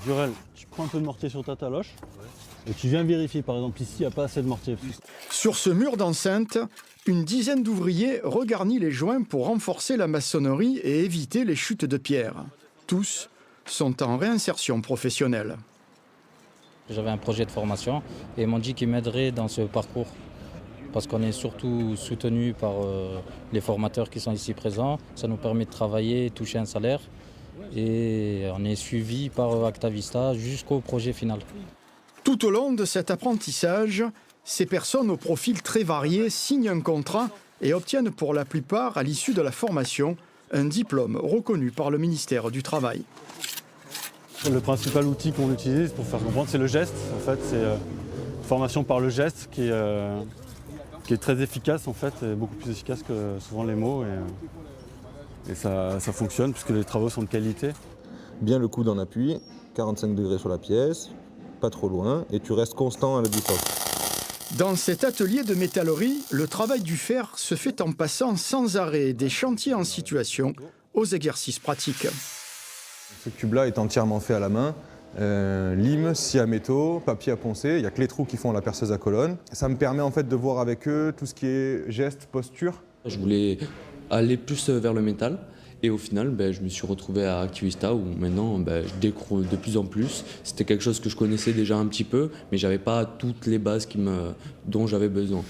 naturel, tu prends un peu de mortier sur ta taloche et tu viens vérifier, par exemple, ici, il n'y a pas assez de mortier. Sur ce mur d'enceinte, une dizaine d'ouvriers regarnit les joints pour renforcer la maçonnerie et éviter les chutes de pierre. Tous sont en réinsertion professionnelle. J'avais un projet de formation et ils m'ont dit qu'ils m'aideraient dans ce parcours. Parce qu'on est surtout soutenu par les formateurs qui sont ici présents. Ça nous permet de travailler, toucher un salaire. Et on est suivi par Actavista jusqu'au projet final. Tout au long de cet apprentissage, ces personnes au profil très varié signent un contrat et obtiennent pour la plupart, à l'issue de la formation, un diplôme reconnu par le ministère du Travail. Le principal outil qu'on utilise pour faire comprendre, c'est le geste. En fait, c'est formation par le geste qui est très efficace, en fait, et beaucoup plus efficace que souvent les mots. Et ça fonctionne puisque les travaux sont de qualité. Bien le coude en appui, 45 degrés sur la pièce, pas trop loin, et tu restes constant à la distance. Dans cet atelier de métallerie, le travail du fer se fait en passant sans arrêt des chantiers en situation aux exercices pratiques. Ce cube-là est entièrement fait à la main. Lime, scie à métaux, papier à poncer, il n'y a que les trous qui font la perceuse à colonne. Ça me permet en fait de voir avec eux tout ce qui est geste, posture. Je voulais aller plus vers le métal et au final je me suis retrouvé à Activista où maintenant je découvre de plus en plus. C'était quelque chose que je connaissais déjà un petit peu mais je n'avais pas toutes les bases dont j'avais besoin.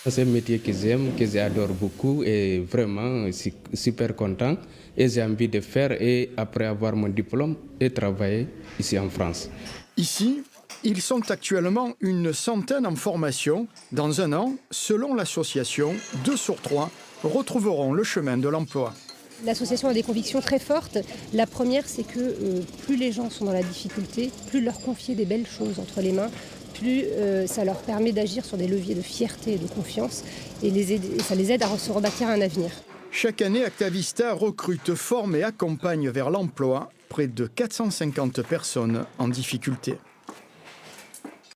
C'est un métier que j'adore beaucoup et vraiment je suis super content et j'ai envie de faire et après avoir mon diplôme et travailler ici en France. Ici, ils sont actuellement une centaine en formation. Dans un an, selon l'association, 2 sur 3 retrouveront le chemin de l'emploi. L'association a des convictions très fortes. La première, c'est que plus les gens sont dans la difficulté, plus leur confier des belles choses entre les mains, plus ça leur permet d'agir sur des leviers de fierté et de confiance et ça les aide à se rebâtir un avenir. Chaque année, Actavista recrute, forme et accompagne vers l'emploi près de 450 personnes en difficulté.